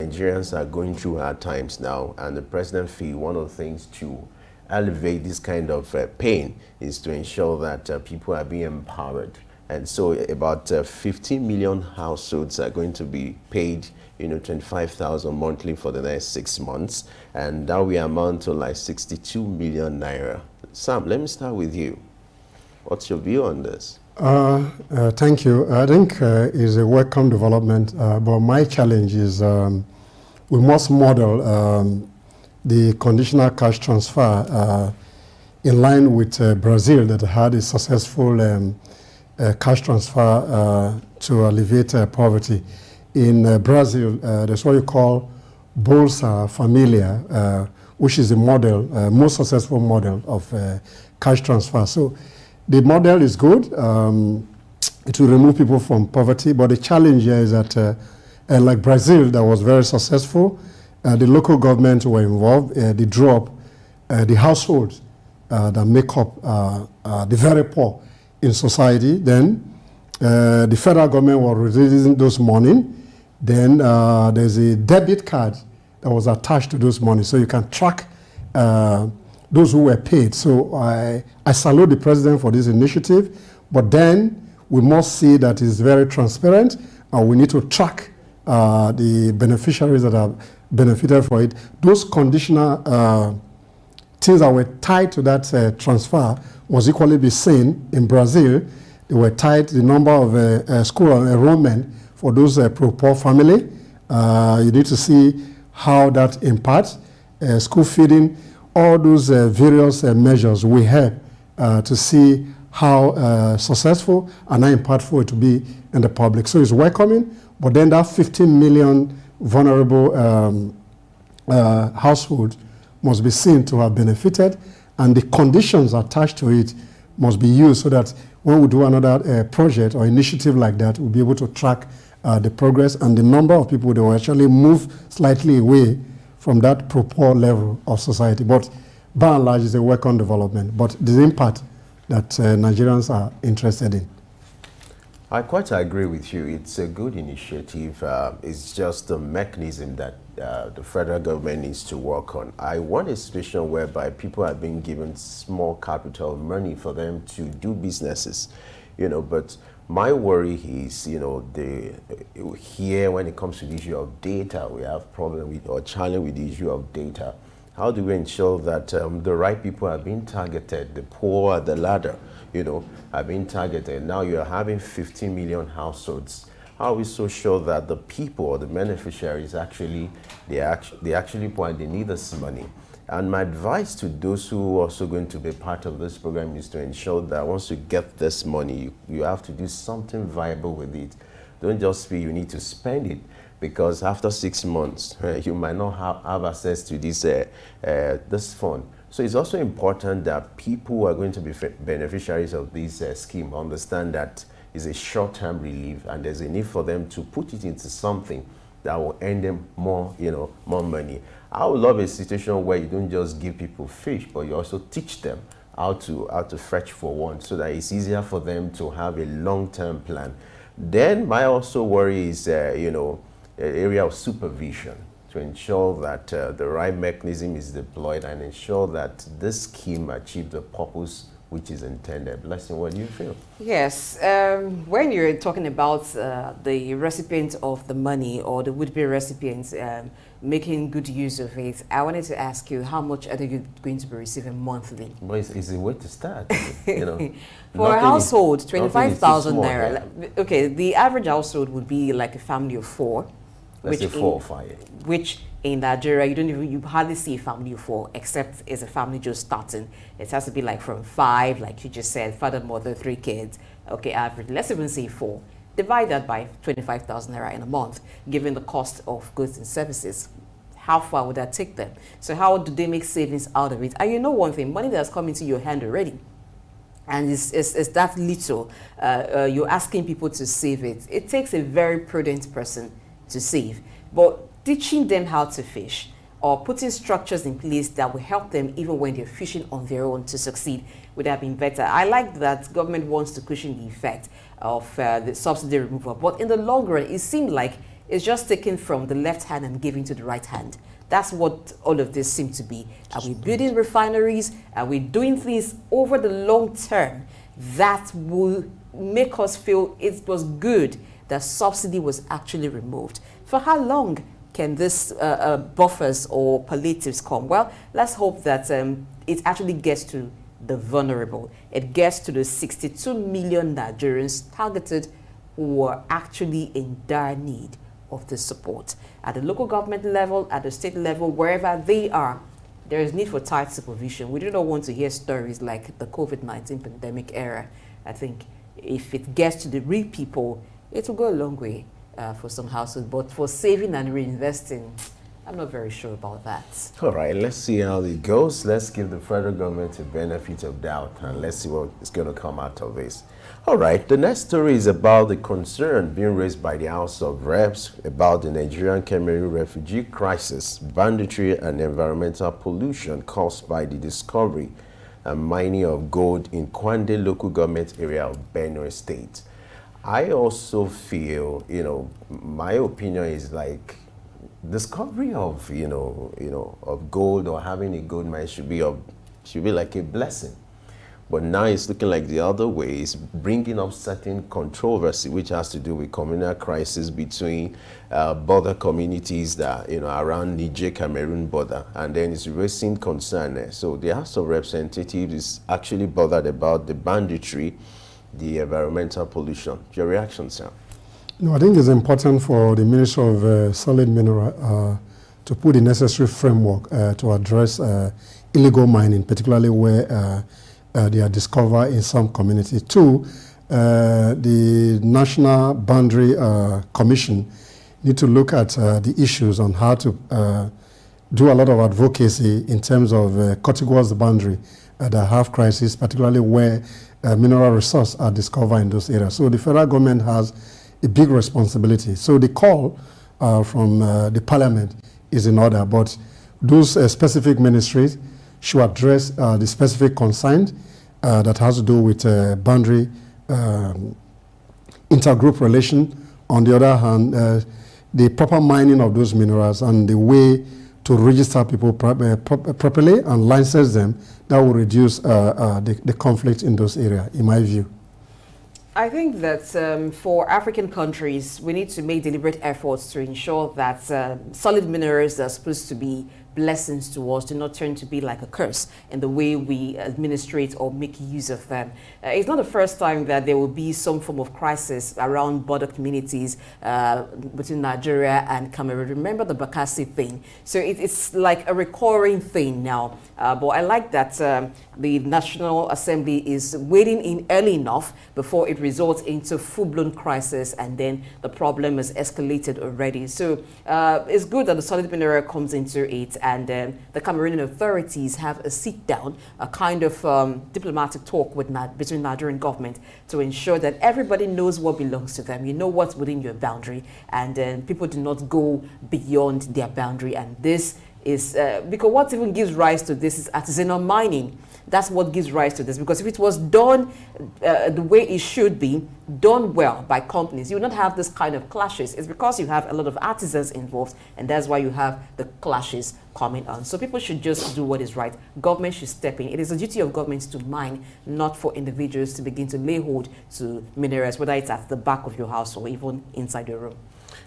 Nigerians are going through hard times now, and the president feels one of the things to elevate this kind of pain is to ensure that people are being empowered. And so about 15 million households are going to be paid 25,000 monthly for the next 6 months. And now we amount to like 62 million naira. Sam, let me start with you. What's your view on this? Thank you. I think it's a welcome development, but my challenge is we must model the conditional cash transfer in line with Brazil that had a successful cash transfer to alleviate poverty. In Brazil, there's what you call Bolsa Familia, which is the model, most successful model of cash transfer. So the model is good. It will remove people from poverty, but the challenge here is that, like Brazil, that was very successful, the local government were involved. They drew up the households that make up the very poor in society. Then the federal government was releasing those money. Then there's a debit card that was attached to those money, so you can track those who were paid. So I salute the president for this initiative, but then we must see that it's very transparent, and we need to track the beneficiaries that have benefited for it. Those conditional things that were tied to that transfer must equally be seen. In Brazil, they were tied to the number of school enrollment for those poor family. You need to see how that impacts school feeding. All those various measures we help to see how successful and how impactful it will be in the public. So it's welcoming, but then that 15 million vulnerable households must be seen to have benefited, and the conditions attached to it must be used so that when we do another project or initiative like that, we'll be able to track the progress and the number of people that will actually move slightly away from that poor level of society. But by and large, it's a welcome development, but the impact that Nigerians are interested in. I quite agree with you. It's a good initiative. It's just the mechanism that the federal government needs to work on. I want a situation whereby people are being given small capital money for them to do businesses, but my worry is, here when it comes to the issue of data, we have problem with or challenge with the issue of data. How do we ensure that the right people are being targeted, the poor at the ladder, are being targeted? Now you're having 15 million households. How are we so sure that the people or the beneficiaries actually poor and they need this money? And my advice to those who are also going to be part of this program is to ensure that once you get this money, you have to do something viable with it. Don't just feel you need to spend it, because after 6 months, you might not have access to this fund. So it's also important that people who are going to be beneficiaries of this scheme understand that it's a short-term relief, and there's a need for them to put it into something that will earn them more money. I would love a situation where you don't just give people fish, but you also teach them how to fetch for one, so that it's easier for them to have a long-term plan. Then my also worry is, the area of supervision, to ensure that the right mechanism is deployed and ensure that this scheme achieves the purpose which is intended. Blessing, what do you feel? Yes, when you're talking about the recipient of the money or the would-be recipients making good use of it, I wanted to ask you, how much are they going to be receiving monthly? Well, it's a way to start, For a household, 25,000 naira. Yeah. Okay, the average household would be like a family of four. Let's say 4 or 5. Which in Nigeria, you hardly see a family of 4, except it's a family just starting. It has to be like from 5, like you just said, father, mother, 3 kids. Okay, average, let's even say 4. Divide that by 25,000 naira in a month, given the cost of goods and services. How far would that take them? So how do they make savings out of it? And you know one thing, money that's come into your hand already, and it's that little, you're asking people to save it. It takes a very prudent person to save. But teaching them how to fish or putting structures in place that will help them even when they're fishing on their own to succeed would have been better. I like that government wants to cushion the effect of the subsidy removal, but in the long run, it seemed like It's just taken from the left hand and given to the right hand. That's what all of this seems to be. Are we building refineries? Are we doing things over the long term that will make us feel it was good that subsidy was actually removed? For how long can this buffers or palliatives come? Well, let's hope that it actually gets to the vulnerable. It gets to the 62 million Nigerians targeted who are actually in dire need of this support. At the local government level, at the state level, wherever they are, there is need for tight supervision. We do not want to hear stories like the COVID-19 pandemic era. I think if it gets to the real people, it will go a long way for some households. But for saving and reinvesting, I'm not very sure about that. All right, let's see how it goes. Let's give the federal government a benefit of doubt, and let's see what is going to come out of this. All right, the next story is about the concern being raised by the House of Reps about the Nigerian-Cameroon refugee crisis, banditry, and environmental pollution caused by the discovery and mining of gold in Kwande local government area of Benue State. I also feel, my opinion is like, discovery of of gold or having a gold mine should be like a blessing, but now it's looking like the other way is bringing up certain controversy which has to do with communal crisis between border communities that around Niger-Cameroon border, and then it's raising concern there. So the House of Representatives is actually bothered about the banditry, the environmental pollution. Your reaction, sir? No, I think it's important for the Ministry of Solid Mineral to put the necessary framework to address illegal mining, particularly where they are discovered in some communities. Two, the National Boundary Commission need to look at the issues on how to do a lot of advocacy in terms of contiguous boundary that have crisis, particularly where mineral resources are discovered in those areas. So the federal government has a big responsibility. So the call from the parliament is in order, but those specific ministries should address the specific concerns that has to do with boundary intergroup relation. On the other hand, the proper mining of those minerals and the way to register people properly and license them, that will reduce the conflict in those areas, in my view. I think that for African countries, we need to make deliberate efforts to ensure that solid minerals that are supposed to be blessings to us do not turn to be like a curse in the way we administrate or make use of them. It's not the first time that there will be some form of crisis around border communities between Nigeria and Cameroon. Remember the Bakassi thing? So it's like a recurring thing now. But I like that the National Assembly is waiting in early enough before it results into full-blown crisis, and then the problem is escalated already. So it's good that the solid mineral comes into it, and the Cameroonian authorities have a sit-down, a kind of diplomatic talk between Nigerian government to ensure that everybody knows what belongs to them. You know what's within your boundary, and people do not go beyond their boundary. And this is because what even gives rise to this is artisanal mining. That's what gives rise to this, because if it was done the way it should be, done well by companies, you would not have this kind of clashes. It's because you have a lot of artisans involved, and that's why you have the clashes coming on. So people should just do what is right. Government should step in. It is a duty of governments to mine, not for individuals to begin to lay hold to minerals, whether it's at the back of your house or even inside your room.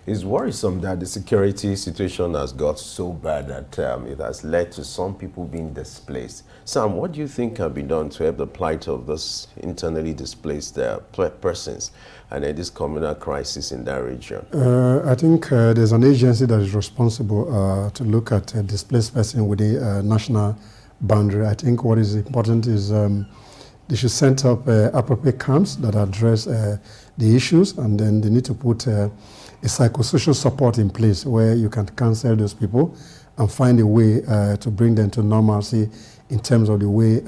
It's worrisome that the security situation has got so bad that it has led to some people being displaced. Sam, what do you think can be done to help the plight of those internally displaced persons and this communal crisis in that region? I think there's an agency that is responsible to look at displaced person with the national boundary. I think what is important is they should set up appropriate camps that address the issues, and then they need to put a psychosocial support in place where you can counsel those people and find a way to bring them to normalcy in terms of the way.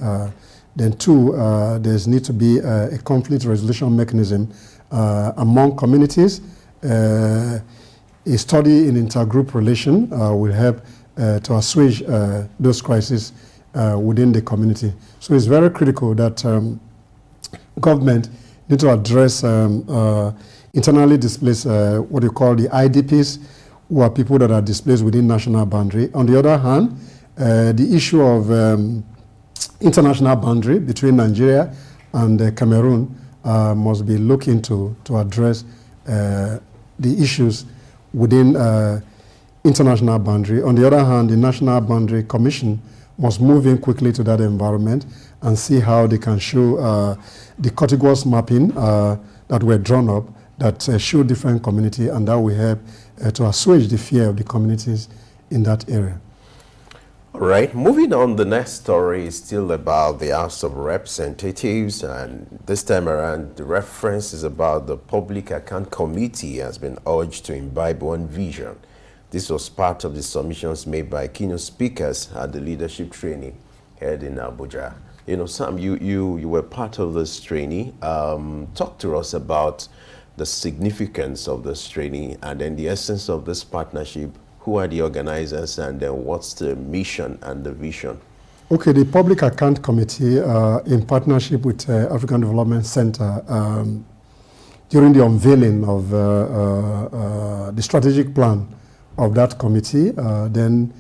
Then two, there's need to be a conflict resolution mechanism among communities. A study in intergroup relation will help to assuage those crises within the community. So it's very critical that government need to address internally displaced, what you call the IDPs, who are people that are displaced within national boundary. On the other hand, the issue of international boundary between Nigeria and Cameroon must be looked into to address the issues within international boundary. On the other hand, the National Boundary Commission must move in quickly to that environment and see how they can show the contiguous mapping that were drawn up that show different community, and that will help to assuage the fear of the communities in that area. All right, moving on, the next story is still about the House of Representatives, and this time around the reference is about the Public Account Committee has been urged to imbibe one vision. This was part of the submissions made by keynote speakers at the leadership training held in Abuja. You know, Sam, you were part of this training. Talk to us about the significance of this training and then the essence of this partnership. Who are the organizers, and then what's the mission and the vision? Okay, the Public Account Committee, in partnership with African Development Center, during the unveiling of the strategic plan of that committee, then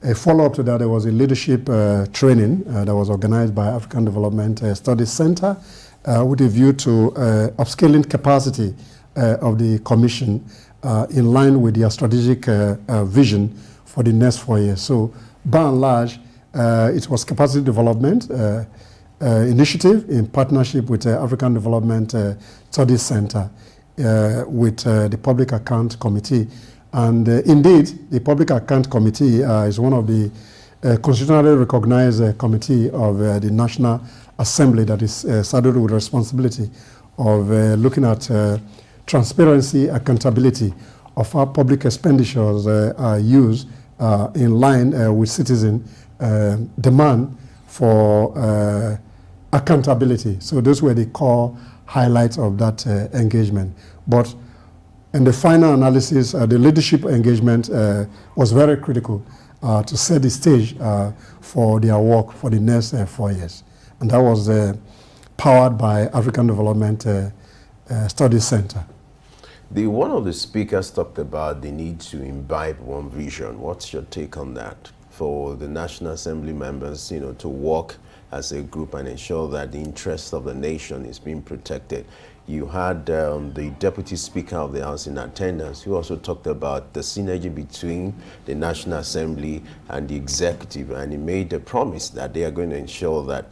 a follow-up to that, there was a leadership training that was organized by African Development Studies Center with a view to upscaling capacity of the commission in line with their strategic vision for the next 4 years. So, by and large, it was capacity development initiative in partnership with African Development Studies Center with the Public Account Committee. And indeed, the Public Account Committee is one of the constitutionally recognized committee of the National Assembly that is saddled with responsibility of looking at transparency, accountability of how public expenditures are used in line with citizen demand for accountability. So those were the core highlights of that engagement. But in the final analysis, the leadership engagement was very critical to set the stage for their work for the next 4 years. And that was powered by African Development Studies Center. One of the speakers talked about the need to imbibe one vision. What's your take on that? For the National Assembly members, you know, to work as a group and ensure that the interest of the nation is being protected. You had the Deputy Speaker of the House in attendance, who also talked about the synergy between the National Assembly and the executive, and he made a promise that they are going to ensure that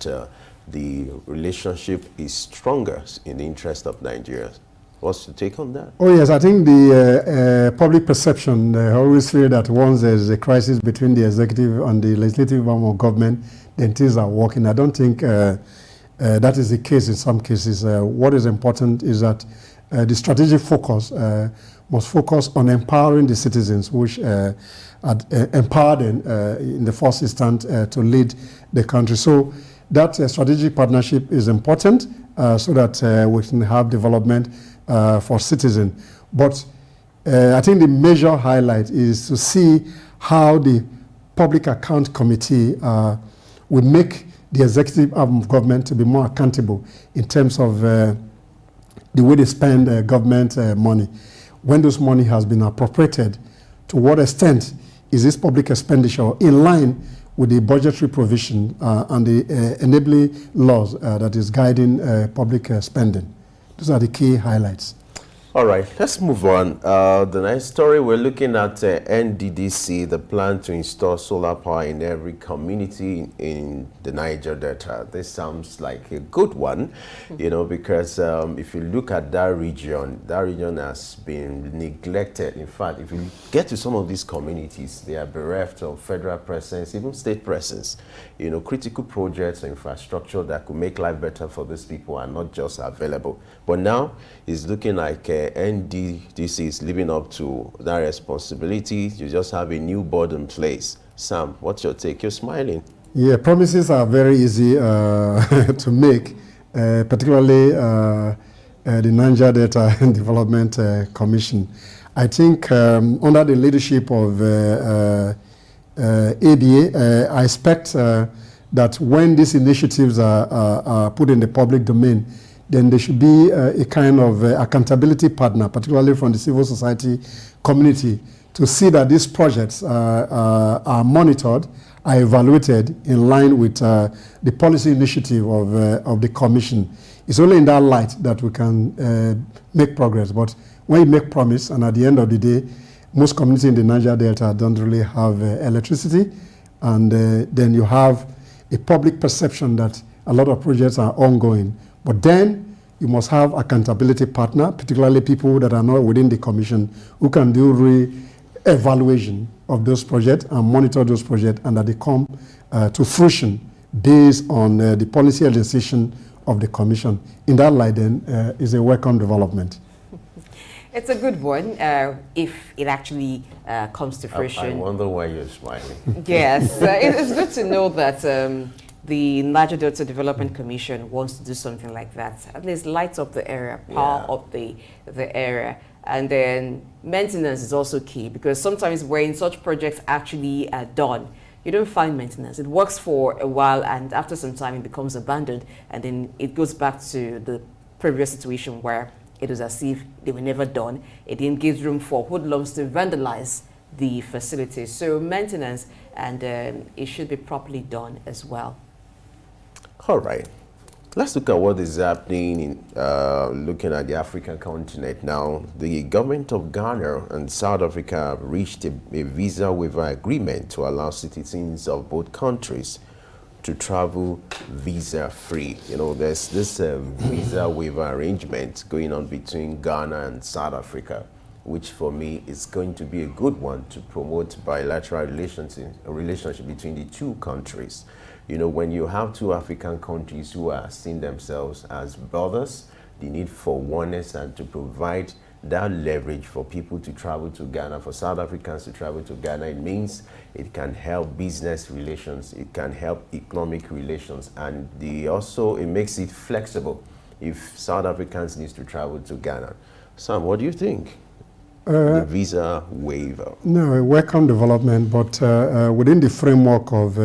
the relationship is stronger in the interest of Nigerians. What's your take on that? Oh yes, I think the public perception always feel that once there's a crisis between the executive and the legislative arm of government, then things are working. I don't think that is the case in some cases. What is important is that the strategic focus must focus on empowering the citizens, which empower them in the first instance to lead the country. So that strategic partnership is important so that we can have development for citizens. But I think the major highlight is to see how the Public Account Committee will make the executive arm of government to be more accountable in terms of the way they spend government money. When those money has been appropriated, to what extent is this public expenditure in line with the budgetary provision and the enabling laws that is guiding public spending. Those are the key highlights. All right, let's move on. The next story, we're looking at NDDC, the plan to install solar power in every community in the Niger Delta. This sounds like a good one, you know, because if you look at that region has been neglected. In fact, if you get to some of these communities, they are bereft of federal presence, even state presence. You know, critical projects or infrastructure that could make life better for these people are not just available. But now it's looking like NDDC is living up to that responsibility. You just have a new board in place. Sam, what's your take? You're smiling. Yeah, promises are very easy to make, particularly the Niger Delta Development Commission. I think under the leadership of ABA, I expect that when these initiatives are put in the public domain, then there should be a kind of accountability partner, particularly from the civil society community, to see that these projects are monitored, are evaluated in line with the policy initiative of the Commission. It's only in that light that we can make progress. But when you make promise, and at the end of the day, most communities in the Niger Delta don't really have electricity, and then you have a public perception that a lot of projects are ongoing. But then you must have accountability partner, particularly people that are not within the Commission, who can do re-evaluation of those projects and monitor those projects, and that they come to fruition based on the policy and decision of the Commission. In that light, then, is a welcome development. It's a good one if it actually comes to fruition. I wonder why you're smiling. Yes, it's good to know that the Niger Delta Development Commission wants to do something like that. At least light up the area, power up the area. And then maintenance is also key, because sometimes when such projects actually are done, you don't find maintenance. It works for a while, and after some time it becomes abandoned, and then it goes back to the previous situation where it was as if they were never done. It didn't give room for hoodlums to vandalize the facilities. So maintenance, and it should be properly done as well. All right. Let's look at what is happening in looking at the African continent now. The government of Ghana and South Africa have reached a visa waiver agreement to allow citizens of both countries to travel visa-free. You know, there's this visa waiver arrangement going on between Ghana and South Africa, which for me is going to be a good one to promote bilateral relationship between the two countries. You know, when you have two African countries who are seeing themselves as brothers, the need for oneness and to provide that leverage for people to travel to Ghana, for South Africans to travel to Ghana, it means it can help business relations, it can help economic relations, and it makes it flexible if South Africans need to travel to Ghana. Sam, what do you think? The visa waiver. No, a welcome development, but within the framework of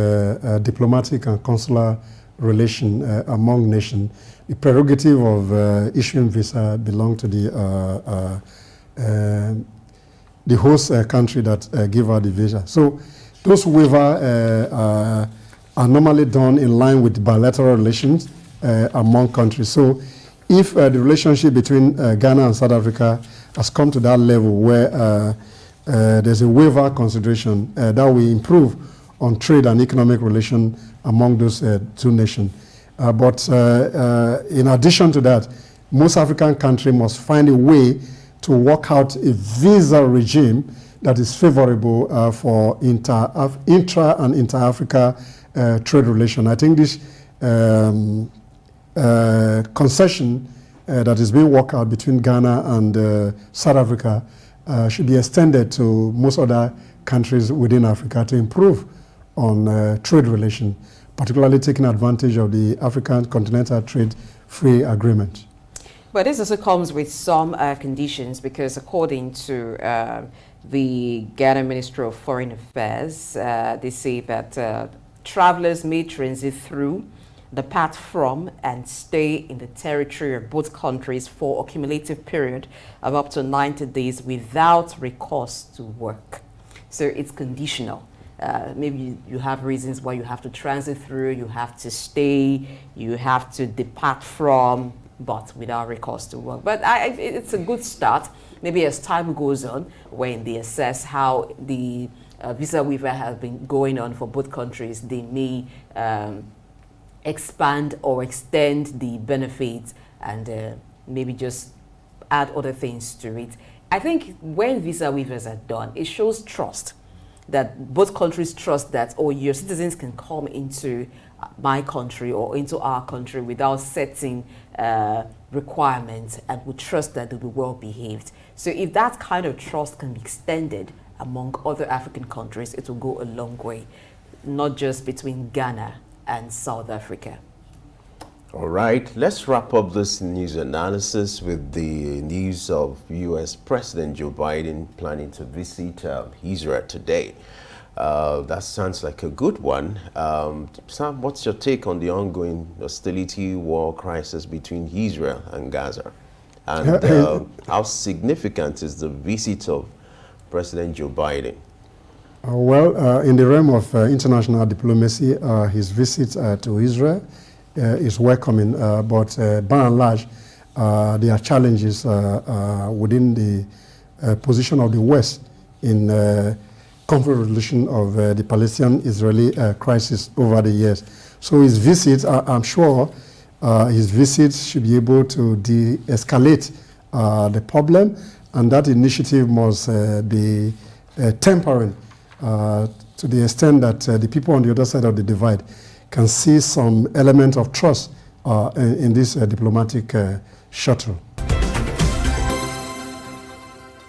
diplomatic and consular relation among nations, the prerogative of issuing visa belong to the host country that give out the visa. So those waivers are normally done in line with bilateral relations among countries. So if the relationship between Ghana and South Africa has come to that level where there's a waiver consideration that will improve on trade and economic relations among those two nations. But in addition to that, most African countries must find a way to work out a visa regime that is favorable for intra and inter-Africa trade relations. I think this concession that is being worked out between Ghana and South Africa should be extended to most other countries within Africa to improve on trade relations, particularly taking advantage of the African Continental Trade Free Agreement. But this also comes with some conditions, because according to the Ghana Ministry of Foreign Affairs, they say that travelers may transit through, depart from, and stay in the territory of both countries for a cumulative period of up to 90 days without recourse to work. So it's conditional. Maybe you have reasons why you have to transit through, you have to stay, you have to depart from, but without recourse to work. But it's a good start. Maybe as time goes on, when they assess how the visa waiver has been going on for both countries, they may expand or extend the benefits and maybe just add other things to it. I think when visa waivers are done, it shows trust, that both countries trust that, oh, your citizens can come into my country or into our country without setting requirements, and we trust that they'll be well behaved. So if that kind of trust can be extended among other African countries, it will go a long way, not just between Ghana and South Africa. All right, let's wrap up this news analysis with the news of U.S. President Joe Biden planning to visit Israel today. That sounds like a good one. Sam, what's your take on the ongoing hostility, war crisis between Israel and Gaza? And how significant is the visit of President Joe Biden? Well, in the realm of international diplomacy, his visit to Israel is welcoming, but by and large, there are challenges within the position of the West in conflict resolution of the Palestinian-Israeli crisis over the years. So his visit, I'm sure, his visit should be able to de-escalate the problem, and that initiative must be tempering to the extent that the people on the other side of the divide can see some element of trust in this diplomatic shuttle.